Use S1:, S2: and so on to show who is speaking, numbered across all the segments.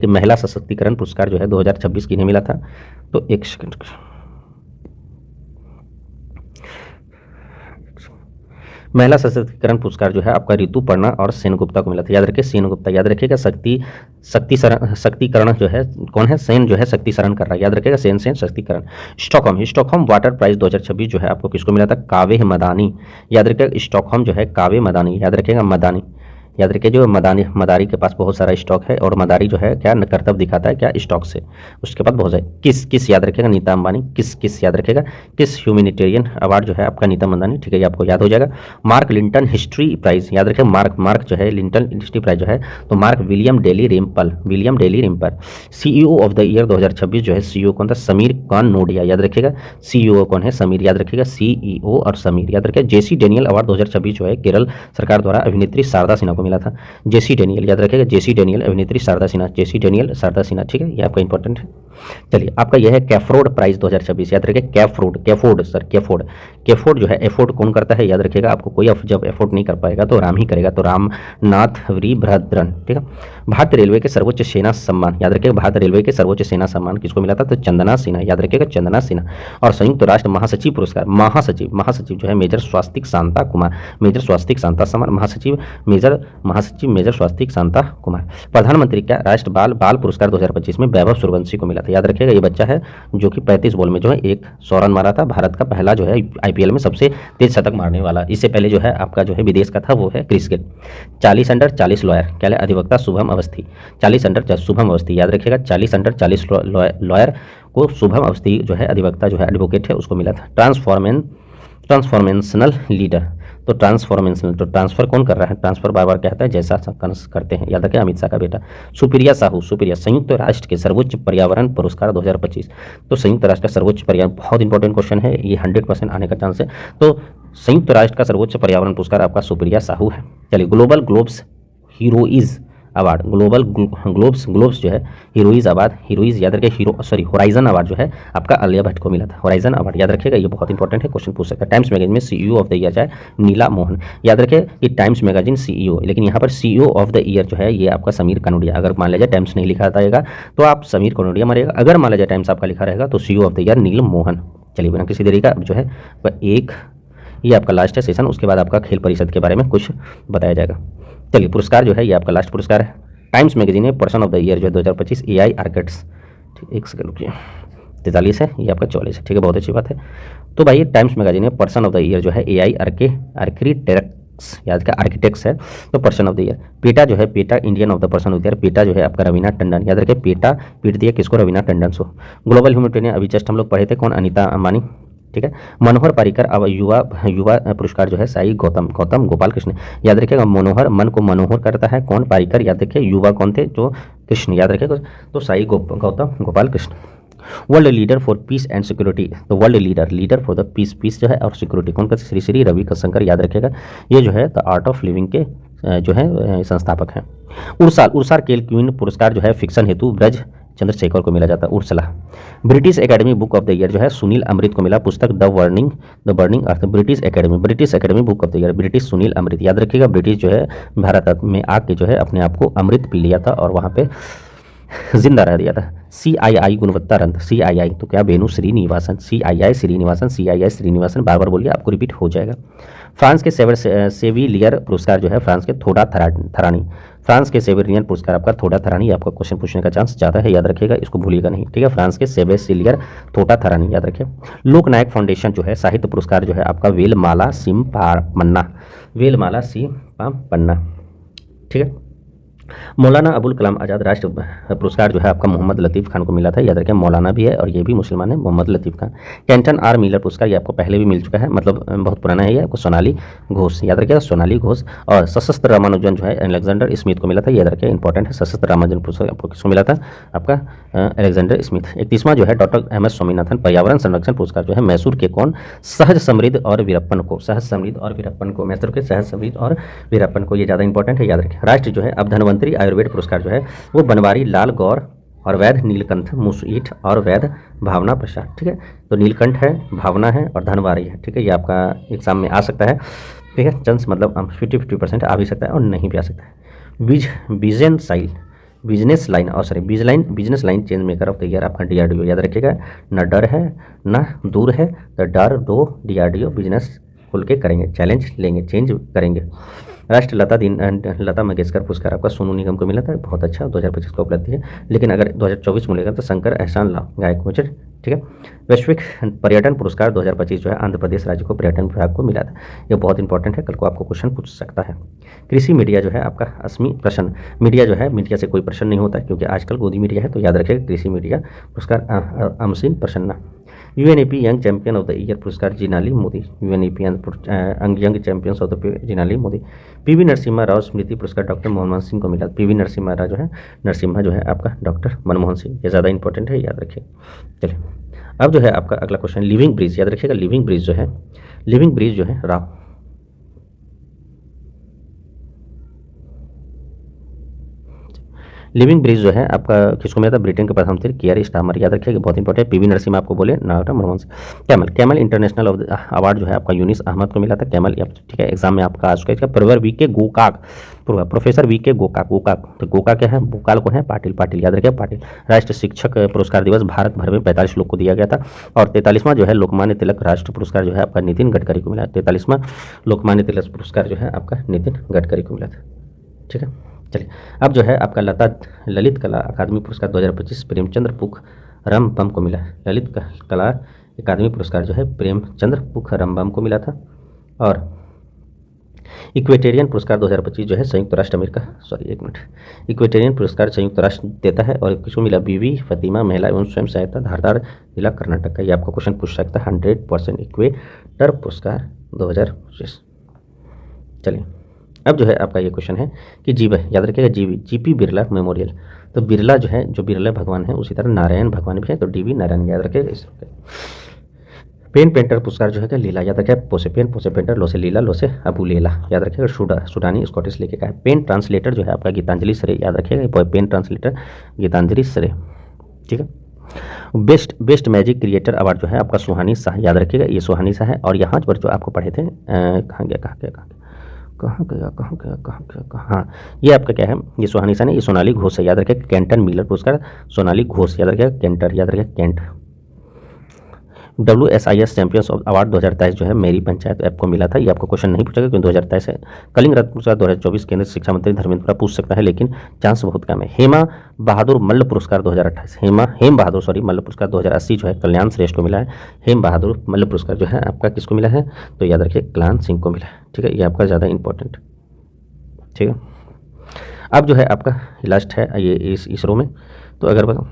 S1: कि महिला सशक्तिकरण पुरस्कार जो है 2026 किन्हें मिला था, तो एक सेकंड, महिला सशक्तिकरण पुरस्कार जो है आपका ऋतुपर्णा और सेनगुप्ता को मिला था। याद रखिए सेनगुप्ता, याद रखिएगा शक्तिकरण जो है कौन है, सेन जो है शक्तिशरण कर रहा है, याद रखिएगा सेन शक्तिकरण। स्टॉकहोम वाटर प्राइज 2026 जो है आपको किसको मिला था, कावे मदानी, याद रखिएगा स्टॉकहोम जो है कावे मदानी, याद रखिएगा मदानी, याद रखिए जो मदारी के पास बहुत सारा स्टॉक है और मदारी जो है क्या कर्तव्य दिखाता है क्या स्टॉक से, उसके बाद बहुत सारे किस याद रखिएगा नीता अंबानी, किस याद रखिएगा किस ह्यूमैनिटेरियन अवार्ड जो है आपका नीता अंबानी, ठीक है ये आपको याद हो जाएगा। मार्क लिंटन हिस्ट्री प्राइज, याद रखिए मार्क जो है लिंटन हिस्ट्री प्राइज जो है तो मार्क विलियम डेली रिम्पल। सीईओ ऑफ द ईयर 2026 जो है सीईओ कौन था, समीर खान नोडिया, याद रखिएगा सीईओ कौन है, समीर, याद रखिएगा सीईओ और समीर, याद रखिएगा। जेसी डेनियल अवार्ड 2026 जो है केरल सरकार द्वारा अभिनेत्री शारदा सिन्हा को मिला था, जेसी डेनियल, याद रखिएगा जेसी डेनियल अभिनेत्री शारदा सिन्हा, जेसी डेनियल शारदा सिन्हा, ठीक है ये आपका इंपॉर्टेंट है। चलिए आपका यह है कैफोर्ड प्राइज 2026, याद रखिए कैफोर्ड जो है एफोर्ड कौन करता है, याद रखिएगा आपको कोई जब एफोर्ड नहीं कर पाएगा तो राम ही करेगा, तो रामनाथ वीरभद्रन, ठीक है। भारतीय रेलवे के सर्वोच्च सेना सम्मान, याद रखिएगा भारतीय रेलवे के सर्वोच्च सेना सम्मान किसको मिला था, तो चंदना सिन्हा, याद रखिएगा चंदना सिन्हा। और संयुक्त राष्ट्र महासचिव पुरस्कार, महासचिव जो है मेजर स्वास्तिक शांता कुमार, मेजर स्वास्तिक शांता सम्मान, महासचिव मेजर स्वास्तिक शांता कुमार। प्रधानमंत्री का राष्ट्र बाल पुरस्कार 2025 में वैभव सूर्यवंशी को मिला था, याद रखिएगा ये बच्चा है जो कि 35 बॉल में जो है 100 रन मारा था, भारत का पहला जो है आईपीएल में सबसे तेज शतक मारने वाला। इससे पहले जो है आपका जो है विदेश का था वो है क्रिस गेल। 40 अंडर 40 लॉयर, क्या है अधिवक्ता शुभम अवस्थी, 40 अंडर शुभम अवस्थी, याद रखिएगा 40 अंडर 40 लॉयर को शुभम अवस्थी जो है अधिवक्ता जो है एडवोकेट है उसको मिला था। ट्रांसफॉर्मेशनल लीडर, तो ट्रांसफर कौन कर रहा है, ट्रांसफर बार बार कहता है जैसा करते हैं, याद रखिए अमित शाह का बेटा। सुप्रिया संयुक्त राष्ट्र के सर्वोच्च पर्यावरण पुरस्कार 2025, तो संयुक्त राष्ट्र का सर्वोच्च पर्यावरण बहुत इंपॉर्टेंट क्वेश्चन है, ये 100% आने का चांस है। तो संयुक्त राष्ट्र का सर्वोच्च पर्यावरण पुरस्कार आपका सुप्रिया साहू है। चलिए global globes heroes award, global globes जो है हीरोइज अवार्ड, हीरोइज याद रखिए होराइजन अवार्ड जो है आपका आलिया भट्ट को मिला था, होराइजन अवार्ड, याद रखिएगा ये बहुत इंपॉर्टेंट है, क्वेश्चन पूछ सकता है। टाइम्स मैगजीन में सीईओ ऑफ द ईयर जो है नीला मोहन, याद रखिए कि टाइम्स मैगजीन सीईओ, लेकिन यहाँ पर सीईओ ऑफ द ईयर जो है ये आपका समीर कनोडिया, अगर मान लिया जाए टाइम्स नहीं लिखा रहेगा तो आप समीर कनोडिया मारिएगा, अगर मान लिया जाए टाइम्स आपका लिखा रहेगा तो सीईओ ऑफ द ईयर नील मोहन। चलिए बिना किसी देरी का जो है एक ये आपका लास्ट है सेशन, उसके बाद आपका खेल परिषद के बारे में कुछ बताया जाएगा। चलिए पुरस्कार जो है ये आपका लास्ट पुरस्कार है। टाइम्स मैगजीन में पर्सन ऑफ द ईयर जो है 2025 AI आर्किटेक्ट्स, एक सेकंड रुकिए 43 है, ये आपका 44 है, ठीक है बहुत अच्छी बात है। तो भाई टाइम्स मैगजीन में पर्सन ऑफ द ईयर जो है AI आर्किटेक्ट्स, याद का आर्किटेक्ट्स है, तो person of the year. PETA जो है PETA Indian of the person of the year, PETA जो है आपका रवीना टंडन, याद रखिए पेटा पीट दिया किसको, रवीना टंडन सो। ग्लोबल ह्यूमैनिटेरियन अभी जस्ट हम लोग पढ़े थे कौन, अनीता अंबानी, ठीक है। मनोहर पारिकर अब युवा पुरस्कार जो है साई गौतम गोपाल कृष्ण, याद रखिएगा मनोहर, मन को मनोहर करता है कौन, पारिकर, याद रखिए युवा कौन थे जो कृष्ण, याद रखिएगा तो Sai Gautam Gopal Krishna. World leader for peace and security, तो world leader for the peace जो है और सिक्योरिटी कौन का, श्री रवि शंकर, याद रखिएगा ये जो है द आर्ट ऑफ लिविंग के जो है संस्थापक हैं। उर्सार केल क्वीन पुरस्कार जो है फिक्शन हेतु ब्रज चंद्रशेखर को मिला जाता है, Ursula. British academy book of the year जो है सुनील अमृत को मिला, पुस्तक the burning earth, British academy book of the year British Sunil Amrith, याद रखिएगा ब्रिटिश जो है भारत में आके जो है अपने आप को अमृत पी लिया था और वहाँ पे जिंदा रह दिया था। CII गुणवत्ता रंग, CII तो क्या वेणु श्रीनिवासन, CII श्रीनिवासन, बार बार बोलिए आपको रिपीट हो जाएगा। फ्रांस के सेविलियर पुरस्कार जो है फ्रांस के थोड़ा थरानी, फ्रांस के सेविलियर पुरस्कार आपका थोड़ा थरानी, आपका क्वेश्चन पूछने का चांस ज़्यादा है, याद रखिएगा इसको भूलिएगा नहीं, ठीक है। फ्रांस के सेविलियर थोड़ा थरानी, याद रखिए। लोकनायक फाउंडेशन जो है साहित्य पुरस्कार जो है आपका वेलमाला पन्ना, ठीक है। मौलाना अबुल कलाम आज़ाद राष्ट्र पुरस्कार जो है आपका मोहम्मद लतीफ़ खान को मिला था, याद रखें मौलाना भी है और ये भी मुसलमान है मोहम्मद लतीफ़ खान। कैंटन आर मिलर पुरस्कार ये आपको पहले भी मिल चुका है, मतलब बहुत पुराना है ये आपको, सोनाली घोष, याद रखिएगा सोनाली घोष। और सशस्त्र रामानुजन जो है अलेक्जेंडर स्मिथ को मिला था, याद रखिए इंपॉर्टेंट है, सशस्त्र रामानुजन पुरस्कार आपको किसको मिला था, आपका अलेक्जेंडर स्मिथ। 31वां जो है डॉक्टर MS स्वामीनाथन पर्यावरण संरक्षण पुरस्कार जो है मैसूर के कौन, सहज समृद्ध और वीरप्पन को, मैसूर के सहज समृद्ध और वीरप्पन को, ये ज़्यादा इंपॉर्टेंट है, याद रखें। राष्ट्र जो है अब धन्वंतरी आयुर्वेद पुरस्कार जो है वो बनवारी लाल गौर और वैद्य नीलकंठ मुसईठ और वैद्य भावना प्रसाद, ठीक है। तो नीलकंठ है, भावना है और धनवारी है, ठीक है। ये आपका एग्जाम में आ सकता है, ठीक है। चांस मतलब 50-50% आ भी सकता है और नहीं भी आ सकता है। विजन साइल बिजनेस लाइन और sorry business line change maker of the year आपका डीआरडीओ, याद रखिएगा। ना डर है ना दूर है, तो डर दो डीआरडीओ, बिजनेस खुल के करेंगे, चैलेंज लेंगे, चेंज करेंगे। राष्ट्र लता मंगेशकर पुरस्कार आपका सोनू निगम को मिला था, बहुत अच्छा 2025 का उपलब्धि है। लेकिन अगर 2024 में मिलेगा तो शंकर एहसान ला गायक मुझे, ठीक है। वैश्विक पर्यटन पुरस्कार 2025 जो है आंध्र प्रदेश राज्य को पर्यटन विभाग को मिला था, ये बहुत इंपॉर्टेंट है, कल को आपको क्वेश्चन पूछ सकता है। कृषि मीडिया जो है आपका अस्मी प्रसन्न, मीडिया जो है मीडिया से कोई प्रश्न नहीं होता क्योंकि आजकल गोदी मीडिया है, तो याद रखिएगा कृषि मीडिया पुरस्कार Amseen Prasanna. UNEP young champion of the year पुरस्कार Jinali Modi, UNEP young champions of the Jinali Modi. P V Narasimha Rao स्मृति पुरस्कार डॉक्टर मनमोहन सिंह को मिला, पीवी नरसिम्हा राव जो है नरसिम्हा जो है आपका डॉक्टर मनमोहन सिंह, ये ज़्यादा इंपॉर्टेंट है, याद रखिए। चलिए अब जो है आपका अगला क्वेश्चन लिविंग ब्रिज, याद रखिएगा लिविंग ब्रिज जो है, लिविंग ब्रिज जो है राव लिविंग ब्रिज जो है आपका किसको मिला था, ब्रिटेन के प्रधानमंत्री कियर स्टारमर, याद रखिएगा बहुत इंपॉर्टेंट है। पीवी नरसिम्हा आपको बोले, doctor Manmohan Singh. Camel international award जो है आपका यूनिस अहमद को मिला था, कैमल, ठीक है। एग्जाम में आपका आज का प्रोफेसर वी के गोकाक, प्रोफेसर वी के गोकाक, तो गोकाक क्या है, गोकाल को है पाटिल, याद रखिए पाटिल। राष्ट्रीय शिक्षक पुरस्कार दिवस भारत भर में 45 लोग को दिया गया था। और 43वां जो है लोकमान्य तिलक राष्ट्रीय पुरस्कार जो है आपका नितिन गडकरी को मिला, 43वां लोकमान्य तिलक पुरस्कार जो है आपका नितिन गडकरी को मिला था, ठीक है। चलिए अब जो है आपका ललित कला अकादमी पुरस्कार 2025 प्रेमचंद्र पुख रमबम को मिला, ललित कला अकादमी पुरस्कार जो है प्रेमचंद्र पुख रमबम को मिला था। और इक्वेटेरियन पुरस्कार 2025 जो है संयुक्त राष्ट्र अमेरिका, इक्वेटेरियन पुरस्कार संयुक्त राष्ट्र देता है, और किसको मिला, बीवी फतिमा महिला एवं स्वयं सहायता धारदार जिला कर्नाटक का, ये आपको क्वेश्चन पूछ सकता है। 100% इक्वेटर पुरस्कार 2025। चलिए अब जो है आपका ये क्वेश्चन है कि याद रखिएगा जीपी बिरला मेमोरियल, तो बिरला जो है, जो बिरला भगवान है उसी तरह नारायण भगवान भी है, तो डीवी नारायण, याद रखिएगा इस। पेन पेंटर पुरस्कार जो है लीला, याद रखिएगा पोसे पेंटर, लोसे लीला, लोसे अबू लेला, याद रखिएगा सूडानी स्कॉटिश लेके का है। पेन ट्रांसलेटर जो है आपका गीतांजलि सरे, याद रखिएगा पेन ट्रांसलेटर गीतांजलि सरे, ठीक है। बेस्ट मैजिक क्रिएटर अवार्ड जो है आपका सुहानी शाह, याद रखिएगा ये सुहानी शाह है। और यहाँ पर जो आपको पढ़े थे हाँ, ये आपका क्या है, ये सुहानी शाह ने, ये सोनाली घोष है, याद रखिएगा। कैंटन मिलर पुरस्कार सोनाली घोष, याद रखिएगा कैंटर, याद रखिएगा कैंट। WSIS चैंपियंस अवार्ड 2023 जो है मेरी पंचायत ऐप को मिला था, ये आपको क्वेश्चन नहीं पूछेगा क्योंकि 2023 है। कलिंग रत्न पुरस्कार 2024 केंद्रीय शिक्षा मंत्री धर्मेंद्र पूछ सकता है, लेकिन चांस बहुत कम है। हेमा बहादुर मल्ल पुरस्कार 2028, हेम बहादुर मल्ल पुरस्कार 2080 जो है कल्याण श्रेष्ठ को मिला है। हेम बहादुर मल्ल पुरस्कार जो है आपका किसको मिला है, तो याद रखिए कल्याण सिंह को मिला है, ठीक है। ये आपका ज़्यादा इंपॉर्टेंट, ठीक है। अब जो है आपका लास्ट है ये इसरो में, तो अगर बताओ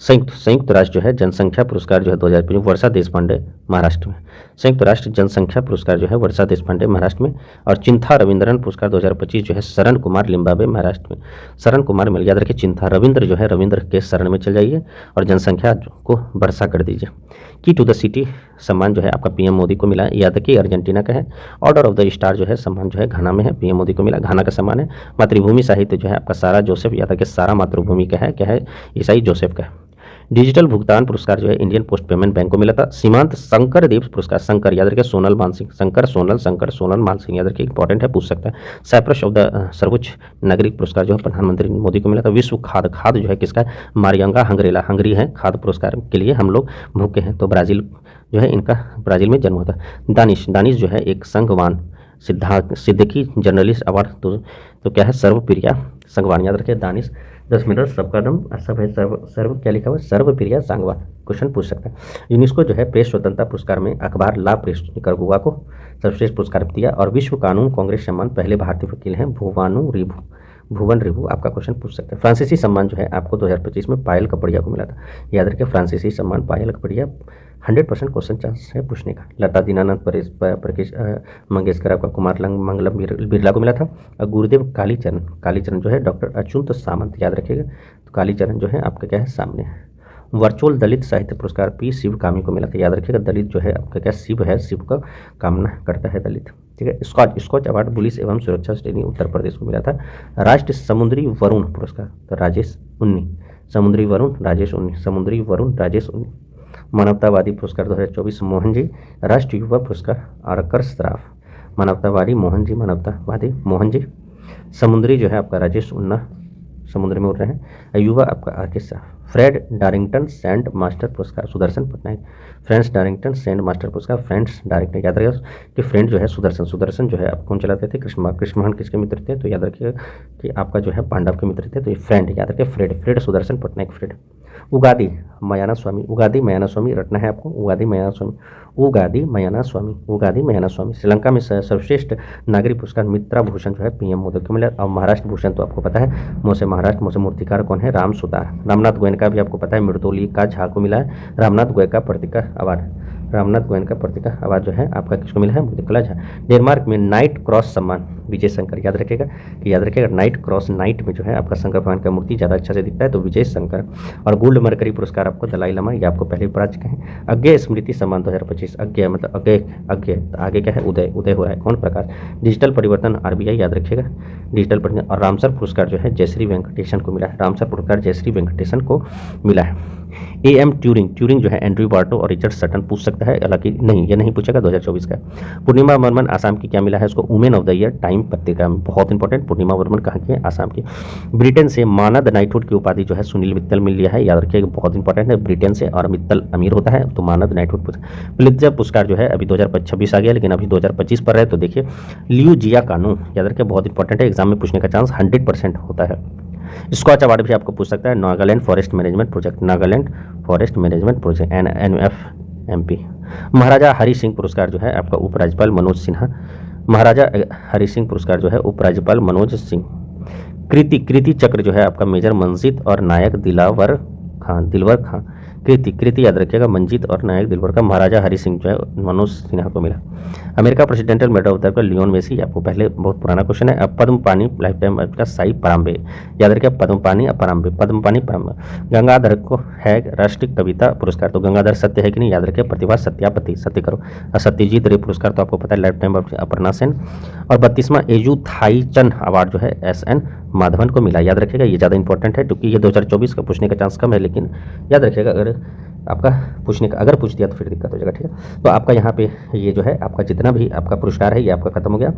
S1: संयुक्त राष्ट्र जो है जनसंख्या पुरस्कार जो है 2025 वर्षा देशपांडे महाराष्ट्र में, संयुक्त राष्ट्र जनसंख्या पुरस्कार जो है वर्षा देशपांडे महाराष्ट्र में। और चिंथा रविंद्रन पुरस्कार 2025 जो है शरण कुमार लिम्बाबे महाराष्ट्र में, शरण कुमार मिल, याद रखिए चिंथा रविंद्र जो है रविंद्र के शरण में चल जाइए और जनसंख्या को वर्षा कर दीजिए। की टू द सिटी सम्मान जो है आपका पीएम मोदी को मिला, याद रखिए अर्जेंटीना का है। ऑर्डर ऑफ द स्टार जो है सम्मान जो है घाना में है, पीएम मोदी को मिला, घाना का सम्मान है। मातृभूमि साहित्य जो है आपका सारा जोसेफ, याद रखिए सारा मातृभूमि का है, क्या है, ईसाई जोसेफ का है। डिजिटल भुगतान पुरस्कार जो है इंडियन पोस्ट पेमेंट बैंक को मिला था। सीमांत शंकर देव पुरस्कार, शंकर याद रखिए सोनल मानसिंह, शंकर सोनल मानसिंह, याद रखिए इंपॉर्टेंट है, पूछ सकता है। साइप्रस ऑफ द सर्वोच्च नागरिक पुरस्कार जो है प्रधानमंत्री मोदी को मिला था। विश्व खाद जो है किसका है, मारियांगा हंगरी है, खाद पुरस्कार के लिए हम लोग भूखे हैं, तो ब्राज़ील जो है इनका ब्राज़ील में जन्म हुआ था। दानिश जो है एक संघवान सिद्दीकी जर्नलिस्ट अवार्ड, तो क्या है, सर्वप्रिया संघवान, याद रखिए दानिश 10 मिनट सबका नाम सब है, सर्व क्या लिखा हुआ है, सर्वप्रिया सांगवान, क्वेश्चन पूछ सकता है। यूनेस्को जो है प्रेस स्वतंत्रता पुरस्कार में अखबार ला प्रेस निकरगुआ को सर्वश्रेष्ठ पुरस्कार दिया। और विश्व कानून कांग्रेस सम्मान पहले भारतीय वकील हैं भुवन रिभु, आपका क्वेश्चन पूछ सकते हैं। फ्रांसीसी सम्मान जो है आपको 2025 में पायल कपड़िया को मिला था, याद रखिए फ्रांसीसी सम्मान पायल कपड़िया, 100% क्वेश्चन चांस है पूछने का। लता दीनानाथ मंगेशकर आपका कुमार मंगलम बिरला को मिला था। और गुरुदेव कालीचरण जो है डॉक्टर अच्युत सामंत, याद रखिएगा, तो कालीचरण जो है आपका क्या है, सामने है। वर्चुअल दलित साहित्य पुरस्कार पी शिव कामी को मिला था, याद रखिएगा दलित जो है आपका क्या शिव है, शिव का कामना करता है दलित, ठीक है। स्कॉच अवार्ड पुलिस एवं सुरक्षा श्रेणी उत्तर प्रदेश को मिला था। राष्ट्रीय समुद्री वरुण पुरस्कार तो राजेश उन्नी, समुद्री वरुण राजेश उन्नी। मानवतावादी पुरस्कार 2024 मोहन जी। राष्ट्रीय युवा पुरस्कार आरकर श्राफ, मानवतावादी मोहन जी। समुद्री जो है आपका राजेश उन्ना समुद्र में उड़ रहे हैं। युवा आपका orchestra, Fred Darrington sand master पुरस्कार Sudarshan Pattnaik, friends Darrington sand master पुरस्कार फ्रेंड्स डायरेक्टर, याद रखिएगा कि फ्रेंड जो है सुदर्शन जो है आप कौन चलाते थे, कृष्णमान किसके मित्र थे, तो याद रखिएगा कि आपका जो है पांडव के मित्र थे, तो ये फ्रेंड याद रखिए, फ्रेड सुदर्शन पटनायक फ्रेड। उगादी मयाना स्वामी रटना है आपको, उगादी मयाना स्वामी। श्रीलंका में सर्वश्रेष्ठ नागरिक पुरस्कार मित्रा भूषण जो है पीएम मोदी को मिला। और महाराष्ट्र भूषण तो आपको पता है मोसे मूर्तिकार कौन है, राम सुतार। रामनाथ गोयनका भी आपको पता है मृदुलिका झा को मिला है रामनाथ गोयनका पत्रिका अवार्ड जो है आपका किसको मिला है, मृदुला झा। डेनमार्क में नाइट क्रॉस सम्मान विजय शंकर, याद रखिएगा नाइट क्रॉस, नाइट में जो है आपका शंकर भगवान का मूर्ति ज़्यादा अच्छा से दिखता है तो विजय शंकर। और गोल्ड मरकरी पुरस्कार आपको दलाई लामा, ये आपको पहले पढ़ा चुके हैं। अज्ञेय स्मृति सम्मान 2025, अज्ञेय मतलब अज्ञेय आगे क्या है, उदय हो रहा है, कौन प्रकाश। डिजिटल परिवर्तन आरबीआई, याद रखिएगा डिजिटल परिवर्तन। और रामसर पुरस्कार जो है जयश्री वेंकटेशन को मिला है, रामसर पुरस्कार जयश्री वेंकटेशन को मिला है। एएम ट्यूरिंग जो है एंड्रयू बार्टो और रिचर्ड सटन पूछ सकता है, हालांकि नहीं ये नहीं पूछेगा, 2024 का। पूर्णिमा वर्मन आसाम की क्या मिला है उसको, women of the year time पत्रिका में, बहुत इंपॉर्टेंट। पूर्णिमा वर्मन कहाँ की है, आसाम की। ब्रिटेन से मानद नाइटहुड की उपाधि जो है सुनील मित्तल मिल लिया है, याद रखिएगा बहुत इंपॉर्टेंट है, ब्रिटेन से। और मित्तल अमीर होता है तो मानद नाइटहुड। पुलित्जर पुरस्कार जो है अभी 2026 आ गया लेकिन अभी 2025 पर है, तो देखिए लियू जिया कानू, याद रखिए बहुत इंपॉर्टेंट है, एग्जाम में पूछने का चांस 100% होता है। स्कॉच अवार्ड भी आपको पूछ सकता है, Nagaland forest management project NFMP। महाराजा हरि सिंह पुरस्कार जो है आपका उपराज्यपाल मनोज सिन्हा, महाराजा हरि सिंह पुरस्कार जो है उपराज्यपाल मनोज सिंह। कृति चक्र जो है आपका मेजर मंजीत और नायक दिलवर खां। कृति याद रखिएगा मंजीत और नायक दिलवर का, महाराजा हरि सिंह जो है मनोज सिन्हा को मिला। America presidential medal of the year Leon Messi, आपको पहले बहुत पुराना क्वेश्चन है। अब पद्म पानी लाइफ टाइम का साई पराम्बे, याद रखिए पद्म पानी पराम्बे। गंगाधर को है राष्ट्रीय कविता पुरस्कार, तो गंगाधर सत्य है कि नहीं, याद रखिए प्रतिभा सत्यापति, सत्य करो। और सत्यजीत रे पुरस्कार तो आपको पता है लाइफ टाइम अपर्णा सेन। और 32वां एजू थाईचंद अवार्ड जो है SN माधवन को मिला, याद रखिएगा ये ज़्यादा इंपॉर्टेंट है क्योंकि ये 2024 का पूछने का चांस कम है, लेकिन याद रखिएगा अगर आपका अगर पूछ दिया तो फिर दिक्कत हो जाएगा, ठीक है। तो आपका यहाँ पे ये जो है आपका जितना भी आपका पुरस्कार है ये आपका खत्म हो गया।